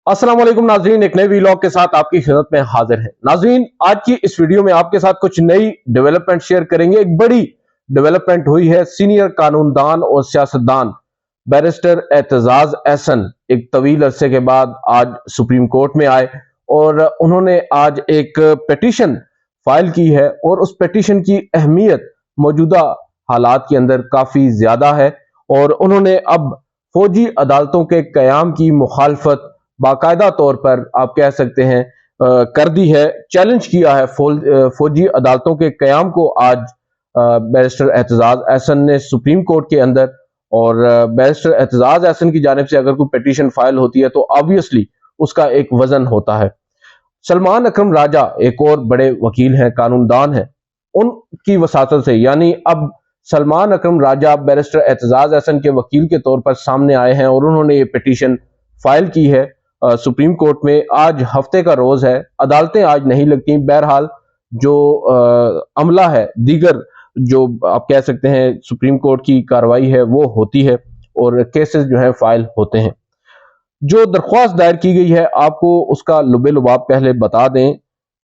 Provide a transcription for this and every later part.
अस्सलाम वालेकुम नाजरीन, एक नए वीलॉग के साथ आपकी खिदमत में हाजिर है। नाजरीन, आज की इस वीडियो में आपके साथ कुछ नई डेवलपमेंट शेयर करेंगे। एक बड़ी डेवलपमेंट हुई है। सीनियर कानूनदान और सियासतदान बैरिस्टर एतजाज अहसन एक तवील अरसे के बाद आज सुप्रीम कोर्ट में आए और उन्होंने आज एक पिटीशन फाइल की है और उस पिटीशन की अहमियत मौजूदा हालात के अंदर काफी ज्यादा है और उन्होंने अब फौजी अदालतों के कयाम की मुखालफत बाकायदा तौर पर आप कह सकते हैं कर दी है। चैलेंज किया है फौजी अदालतों के कयाम को आज बैरिस्टर एतजाज अहसन ने सुप्रीम कोर्ट के अंदर। और बैरिस्टर एतजाज अहसन की जानिब से अगर कोई पिटीशन फाइल होती है तो ऑब्वियसली उसका एक वजन होता है। सलमान अकरम राजा एक और बड़े वकील हैं, कानूनदान हैं, उनकी वसातत से यानी अब सलमान अकरम राजा बैरिस्टर एतजाज अहसन के वकील के तौर पर सामने आए हैं और उन्होंने ये पिटीशन फाइल की है सुप्रीम कोर्ट में। आज हफ्ते का रोज है, अदालतें आज नहीं लगती। बहरहाल जो अमला है, दीगर जो आप कह सकते हैं सुप्रीम कोर्ट की कार्रवाई है वो होती है और केसेस जो है फाइल होते हैं। जो दरख्वास्त दायर की गई है आपको उसका लुबे लुबाब पहले बता दें।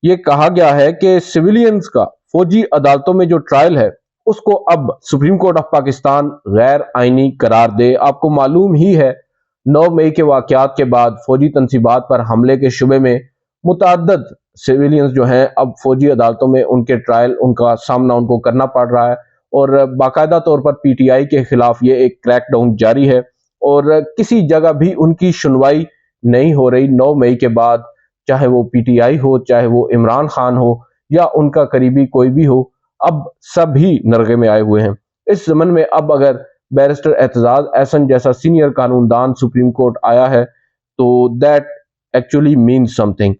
ये कहा गया है कि सिविलियंस का फौजी अदालतों में जो ट्रायल है उसको अब सुप्रीम कोर्ट ऑफ पाकिस्तान गैर आईनी करार दे। आपको मालूम ही है 9 मई के वाकयात के बाद फौजी तनसीबात पर हमले के शुबे में मुतअद्दिद सिविलियंस जो हैं अब फौजी अदालतों में उनके ट्रायल उनका सामना उनको करना पड़ रहा है और बाकायदा तौर पर पीटीआई के खिलाफ ये एक क्रैकडाउन जारी है और किसी जगह भी उनकी सुनवाई नहीं हो रही 9 मई के बाद, चाहे वो पीटीआई हो, चाहे वो इमरान खान हो या उनका करीबी कोई भी हो, अब सभी नरगे में आए हुए हैं। इस जमन में अब अगर बैरिस्टर एतजाज अहसन जैसा सीनियर कानूनदान सुप्रीम कोर्ट आया है तो दैट एक्चुअली मीन्स समथिंग।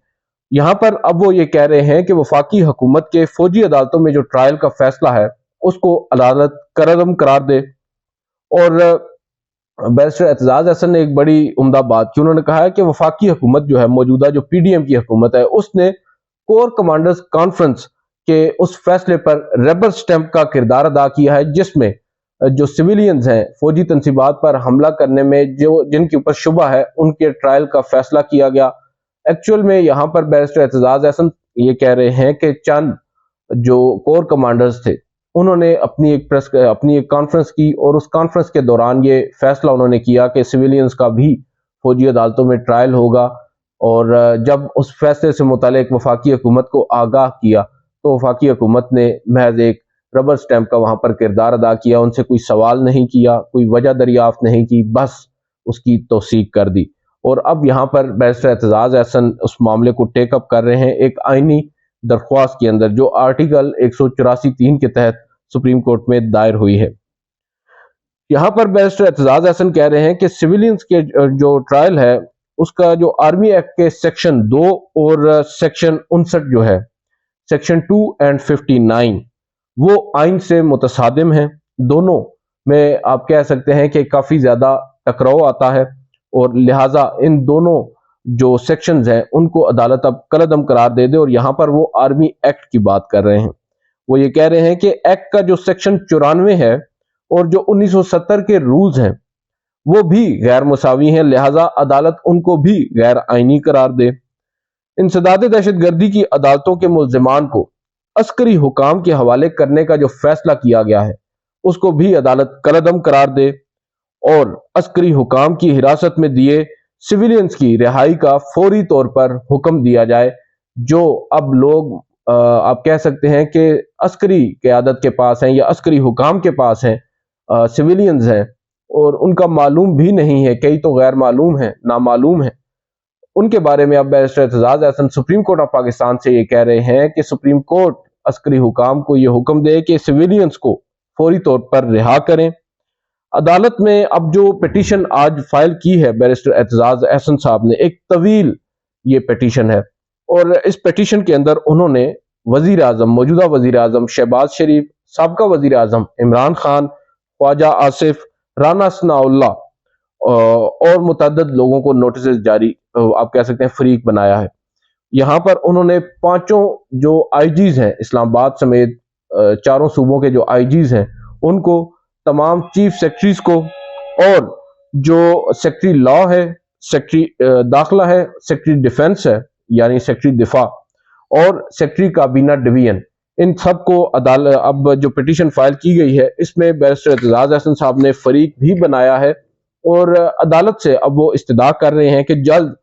यहां पर अब वो ये कह रहे हैं कि वफाकी हुकूमत के फौजी अदालतों में जो ट्रायल का फैसला है उसको अदालत करदम करार दे। और बैरिस्टर एतजाज अहसन ने एक बड़ी उम्दा बात की। उन्होंने कहा है कि वफाकी हुकूमत जो है, मौजूदा जो पीडीएम की हुकूमत है, उसने कोर कमांडर्स कॉन्फ्रेंस के उस फैसले पर रबर स्टैंप का किरदार अदा किया है जिसमें जो सिविलियंस हैं फौजी तनसीबात पर हमला करने में जो जिनके ऊपर शुबा है उनके ट्रायल का फैसला किया गया। एक्चुअल में यहाँ पर बैरिस्टर एतजाज अहसन ये कह रहे हैं कि चंद जो कोर कमांडर्स थे उन्होंने अपनी एक कॉन्फ्रेंस की और उस कॉन्फ्रेंस के दौरान ये फैसला उन्होंने किया कि सिविलियंस का भी फौजी अदालतों में ट्रायल होगा। और जब उस फैसले से मुतालिक वफाकी हुकूमत को आगाह किया तो वफाकी हुकूमत ने महज एक रबर स्टैंप का वहां पर किरदार अदा किया, उनसे कोई सवाल नहीं किया, कोई वजह दरियाफ्त नहीं की, बस उसकी तौसीक कर दी। और अब यहाँ पर बैरिस्टर एतजाज अहसन उस मामले को टेकअप कर रहे हैं एक आईनी दरख्वास्त के अंदर जो आर्टिकल 184(3) के तहत सुप्रीम कोर्ट में दायर हुई है। यहाँ पर बैरिस्टर एतजाज अहसन कह रहे हैं कि सिविलियंस के जो ट्रायल है उसका जो आर्मी एक्ट के सेक्शन 2 और सेक्शन 59 जो है, सेक्शन 2 एंड 59, वो आइन से मुतसादिम हैं। दोनों में आप कह सकते हैं कि काफी ज्यादा टकराव आता है और लिहाजा इन दोनों जो सेक्शंस हैं उनको अदालत अब कलअदम करार दे दे। और यहाँ पर वो आर्मी एक्ट की बात कर रहे हैं। वो ये कह रहे हैं कि एक्ट का जो सेक्शन 94 है और जो 1970 के रूल्स हैं वो भी गैर मुसावी हैं, लिहाजा अदालत उनको भी गैर आईनी करार दे। इंसदाद दहशतगर्दी की अदालतों के मुल्जिमान को अस्करी हुकाम के हवाले करने का जो फैसला किया गया है उसको भी अदालत कलअदम करार दे और अस्करी हुकाम की हिरासत में दिए सिविलियंस की रिहाई का फौरी तौर पर हुक्म दिया जाए। जो अब लोग आप कह सकते हैं कि अस्करी क़यादत के पास हैं या अस्करी हुकाम के पास हैं, सिविलियंस हैं और उनका मालूम भी नहीं है, कई तो गैर मालूम है, नामालूम है, उनके बारे में अब barrister Aitzaz Ahsan supreme court of Pakistan से ये कह रहे हैं कि सुप्रीम कोर्ट अस्करी हुकाम को ये हुक्म दे कि सिविलियंस को फौरी तौर पर रिहा करें। अदालत में अब जो पिटीशन आज फाइल की है बैरिस्टर एतजाज अहसन साहब ने, एक तवील ये पिटीशन है और इस पिटीशन के अंदर उन्होंने वजीर आजम, मौजूदा वजीर आजम शहबाज शरीफ, साबका वजीर आजम इमरान खान, ख्वाजा आसिफ, राना सनाउल्लाह और मुतअद्दिद लोगों को नोटिस जारी आप कह सकते हैं फरीक बनाया है। यहाँ पर उन्होंने पांचों जो आईजीज हैं इस्लामाबाद समेत चारों सूबों के जो आईजीज हैं उनको, तमाम चीफ सेक्रेटरीज को और जो सेक्रेटरी लॉ है सेक्रेटरी दाखिला है, सेक्रेटरी डिफेंस है यानी सेक्रेटरी दिफा और सेक्रेटरी काबीना डिवीजन, इन सब को अदालत अब जो पिटीशन फाइल की गई है इसमें बैरिस्टर एतजाज अहसन साहब ने फरीक भी बनाया है और अदालत से अब वो इस्तदा कर रहे हैं कि जल्द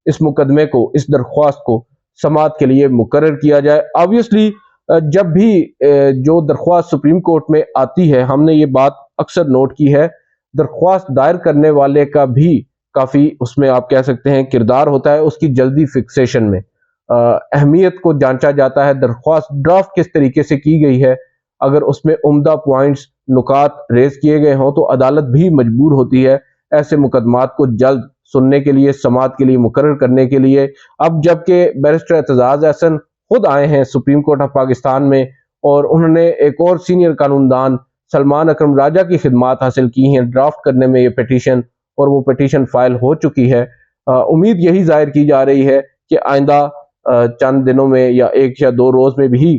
इस मुकदमे को, इस दरख्वास्त को समाअत के लिए मुकर्रर किया जाए। ऑब्वियसली जब भी जो दरख्वास्त सुप्रीम कोर्ट में आती है, हमने ये बात अक्सर नोट की है, दरख्वास्त दायर करने वाले का भी काफ़ी उसमें आप कह सकते हैं किरदार होता है, उसकी जल्दी फिक्सेशन में अहमियत को जांचा जाता है, दरख्वास्त ड्राफ्ट किस तरीके से की गई है, अगर उसमें उम्दा पॉइंट्स नुकात रेज किए गए हों तो अदालत भी मजबूर होती है ऐसे मुकदमात को जल्द सुनने के लिए, समाअत के लिए मुकर्रर करने के लिए। अब जबकि बैरिस्टर एतजाज अहसन खुद आए हैं सुप्रीम कोर्ट ऑफ पाकिस्तान में और उन्होंने एक और सीनियर कानूनदान सलमान अकरम राजा की खिदमात हासिल की हैं ड्राफ्ट करने में ये पिटीशन, और वो पिटीशन फाइल हो चुकी है। उम्मीद यही जाहिर की जा रही है कि आइंदा चंद दिनों में या एक या दो रोज में भी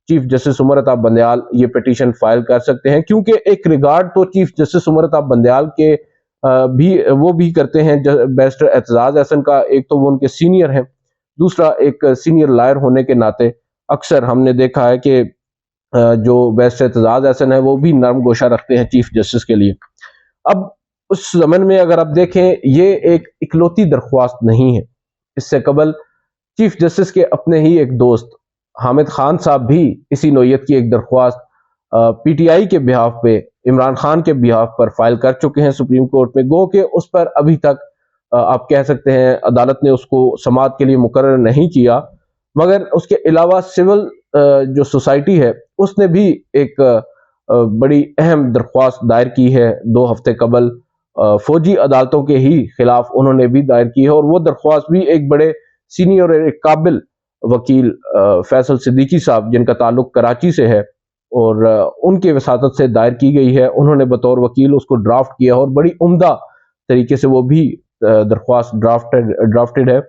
चीफ जस्टिस उमर अता बंदयाल ये पिटीशन फाइल कर सकते हैं, क्योंकि एक रिगार्ड तो चीफ जस्टिस उमर अता बंदयाल के वो भी करते हैं बैरिस्टर एतजाज अहसन का। एक तो वो उनके सीनियर हैं, दूसरा एक सीनियर लायर होने के नाते अक्सर हमने देखा है कि जो बैरिस्टर एतजाज अहसन है वो भी नरम गोशा रखते हैं चीफ जस्टिस के लिए। अब उस ज़मन में अगर आप देखें, ये एक इकलौती दरख्वास्त नहीं है, इससे कबल चीफ जस्टिस के अपने ही एक दोस्त हामिद खान साहब भी इसी नोयत की एक दरख्वास्त पीटीआई के बिहाफ पे, इमरान खान के बिहाफ पर फाइल कर चुके हैं सुप्रीम कोर्ट में। गो के उस पर अभी तक आप कह सकते हैं अदालत ने उसको समाअत के लिए मुकर्रर नहीं किया, मगर उसके अलावा सिविल जो सोसाइटी है उसने भी एक बड़ी अहम दरख्वास्त दायर की है 2 हफ्ते कबल, फौजी अदालतों के ही खिलाफ उन्होंने भी दायर की है, और वो दरख्वास्त भी एक बड़े सीनियर और एक काबिल वकील फैसल सिद्दीकी साहब जिनका ताल्लुक कराची से है और उनके वसातत से दायर की गई है। उन्होंने बतौर वकील उसको ड्राफ्ट किया और बड़ी उम्दा तरीके से वो भी दरख्वास्त ड्राफ्टेड है।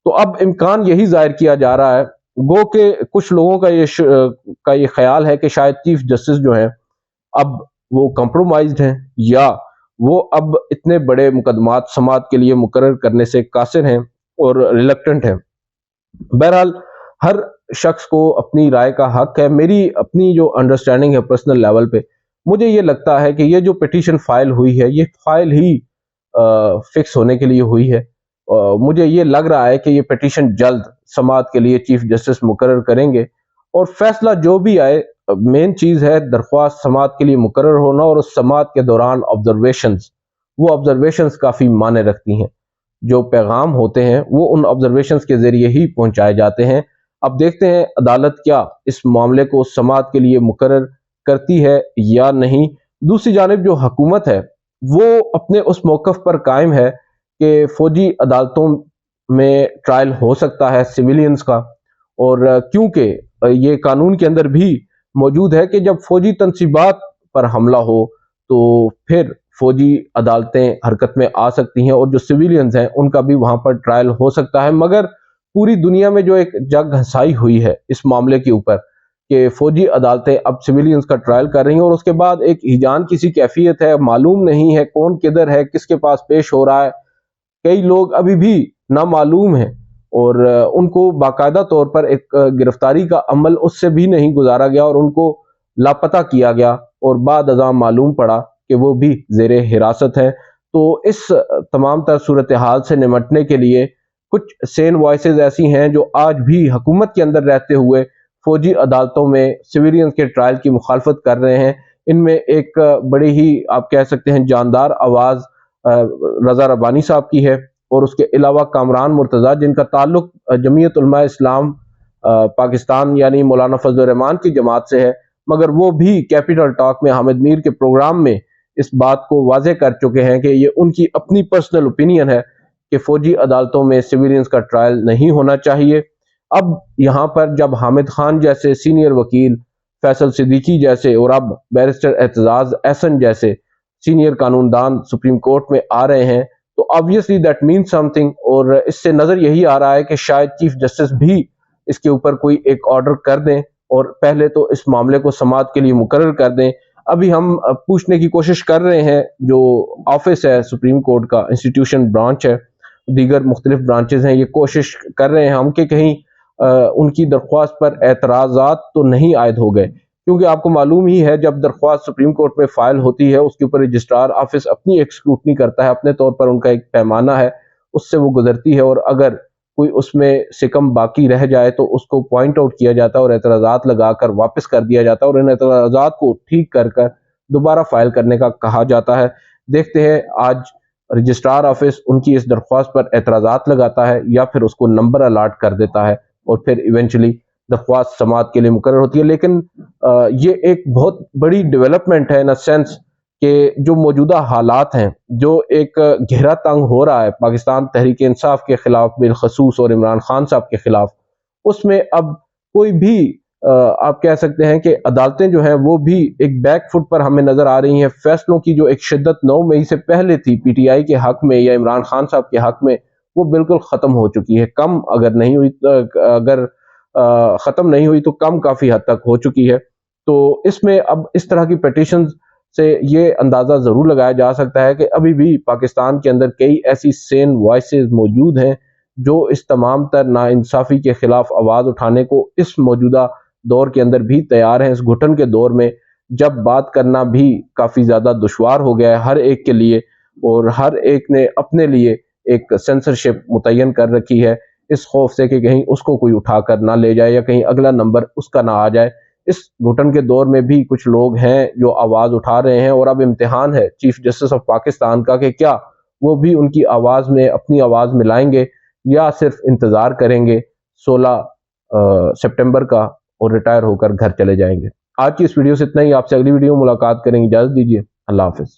तो अब इम्कान यही जाहिर किया जा रहा है, गो के कुछ लोगों का ये ख्याल है कि शायद चीफ जस्टिस जो है अब वो कॉम्प्रोमाइज्ड हैं या वो अब इतने बड़े मुकदमात समाअत के लिए मुकर्रर करने से कासिर हैं और रिलक्टेंट हैं। बहरहाल हर शख्स को अपनी राय का हक है। मेरी अपनी जो अंडरस्टैंडिंग है पर्सनल लेवल पे, मुझे ये लगता है कि ये जो पिटीशन फाइल हुई है ये फाइल ही फिक्स होने के लिए हुई है। मुझे ये लग रहा है कि ये पिटीशन जल्द समाअत के लिए चीफ जस्टिस मुकर्रर करेंगे और फैसला जो भी आए, मेन चीज़ है दरख्वास्त समाअत के लिए मुकर्रर होना और उस समाअत के दौरान वो ऑब्जर्वेशंस काफ़ी माने रखती हैं। जो पैगाम होते हैं वो उन ऑब्जर्वेशंस के ज़रिए ही पहुंचाए जाते हैं। अब देखते हैं अदालत क्या इस मामले को समाअत के लिए मुकर्रर करती है या नहीं। दूसरी जानिब जो हुकूमत है वो अपने उस मौक़िफ़ पर कायम है कि फ़ौजी अदालतों में ट्रायल हो सकता है सिविलियंस का, और क्योंकि ये कानून के अंदर भी मौजूद है कि जब फौजी तनसीबात पर हमला हो तो फिर फौजी अदालतें हरकत में आ सकती हैं और जो सिविलियंस हैं उनका भी वहां पर ट्रायल हो सकता है। मगर पूरी दुनिया में जो एक जग हंसाई हुई है इस मामले के ऊपर कि फौजी अदालतें अब सिविलियंस का ट्रायल कर रही हैं और उसके बाद एक हिजान किसी कैफियत है, मालूम नहीं है कौन किधर है, किसके पास पेश हो रहा है। कई लोग अभी भी नामालूम हैं और उनको बाकायदा तौर पर एक गिरफ्तारी का अमल उससे भी नहीं गुजारा गया और उनको लापता किया गया और बाद अज़ां मालूम पड़ा कि वो भी ज़ेरे हिरासत है। तो इस तमाम तर सूरत हाल से निमटने के लिए कुछ सेन वॉइसेस ऐसी हैं जो आज भी हुकूमत के अंदर रहते हुए फौजी अदालतों में सिविलियंस के ट्रायल की मुखालफत कर रहे हैं। इनमें एक बड़ी ही आप कह सकते हैं जानदार आवाज़ रज़ा रब्बानी साहब की है और उसके अलावा कामरान मुर्तज़ा जिनका ताल्लुक जमीयत उलमा इस्लाम पाकिस्तान यानी मौलाना फजल रहमान की जमात से है, मगर वो भी कैपिटल टॉक में हामिद मीर के प्रोग्राम में इस बात को वाज़े कर चुके हैं कि ये उनकी अपनी पर्सनल ओपिनियन है कि फौजी अदालतों में सिविलियंस का ट्रायल नहीं होना चाहिए। अब यहाँ पर जब हामिद खान जैसे सीनियर वकील, फैसल सिद्दीकी जैसे और अब बैरिस्टर एतजाज अहसन जैसे सीनियर कानूनदान सुप्रीम कोर्ट में आ रहे हैं तो ऑब्वियसली दैट मीन्स समथिंग, और इससे नज़र यही आ रहा है कि शायद चीफ जस्टिस भी इसके ऊपर कोई एक ऑर्डर कर दें और पहले तो इस मामले को समाअत के लिए मुकर्रर कर दें। अभी हम पूछने की कोशिश कर रहे हैं, जो ऑफिस है सुप्रीम कोर्ट का, इंस्टीट्यूशन ब्रांच है, دیگر مختلف برانچز ہیں یہ کوشش کر رہے ہیں ہم کہ کہیں ان کی درخواست پر اعتراضات تو نہیں عائد ہو گئے، کیونکہ آپ کو معلوم ہی ہے جب درخواست سپریم کورٹ میں فائل ہوتی ہے اس کے اوپر رجسٹرار آفس اپنی ایک اسکروٹنی کرتا ہے، اپنے طور پر ان کا ایک پیمانہ ہے، اس سے وہ گزرتی ہے، اور اگر کوئی اس میں سکم باقی رہ جائے تو اس کو پوائنٹ آؤٹ کیا جاتا ہے اور اعتراضات لگا کر واپس کر دیا جاتا ہے، اور ان اعتراضات کو ٹھیک کر کر دوبارہ فائل کرنے کا کہا جاتا ہے۔ دیکھتے ہیں آج رجسٹرار آفس ان کی اس درخواست پر اعتراضات لگاتا ہے یا پھر اس کو نمبر الاٹ کر دیتا ہے اور پھر ایونچولی درخواست سماعت کے لیے مقرر ہوتی ہے۔ لیکن یہ ایک بہت بڑی ڈیولپمنٹ ہے ان سینس کہ جو موجودہ حالات ہیں، جو ایک گہرا تنگ ہو رہا ہے پاکستان تحریک انصاف کے خلاف بالخصوص اور عمران خان صاحب کے خلاف، اس میں اب کوئی بھی آپ کہہ سکتے ہیں کہ عدالتیں جو ہیں وہ بھی ایک بیک فٹ پر ہمیں نظر آ رہی ہیں۔ فیصلوں کی جو ایک شدت 9 مئی سے پہلے تھی پی ٹی آئی کے حق میں یا عمران خان صاحب کے حق میں، وہ بالکل ختم ہو چکی ہے، کم اگر نہیں ہوئی، اگر ختم نہیں ہوئی تو کم کافی حد تک ہو چکی ہے۔ تو اس میں اب اس طرح کی پیٹیشنز سے یہ اندازہ ضرور لگایا جا سکتا ہے کہ ابھی بھی پاکستان کے اندر کئی ایسی سین وائسز موجود ہیں جو اس تمام تر ناانصافی کے خلاف آواز اٹھانے کو اس موجودہ دور کے اندر بھی تیار ہیں۔ اس گھٹن کے دور میں جب بات کرنا بھی کافی زیادہ دشوار ہو گیا ہے ہر ایک کے لیے، اور ہر ایک نے اپنے لیے ایک سینسرشپ متعین کر رکھی ہے اس خوف سے کہ کہیں اس کو کوئی اٹھا کر نہ لے جائے یا کہیں اگلا نمبر اس کا نہ آ جائے۔ اس گھٹن کے دور میں بھی کچھ لوگ ہیں جو آواز اٹھا رہے ہیں، اور اب امتحان ہے چیف جسٹس آف پاکستان کا کہ کیا وہ بھی ان کی آواز میں اپنی آواز ملائیں گے یا صرف انتظار کریں گے 16 سپٹمبر کا اور ریٹائر ہو کر گھر چلے جائیں گے۔ آج کی اس ویڈیو سے اتنا ہی، آپ سے اگلی ویڈیو میں ملاقات کریں گے، اجازت دیجیے، اللہ حافظ۔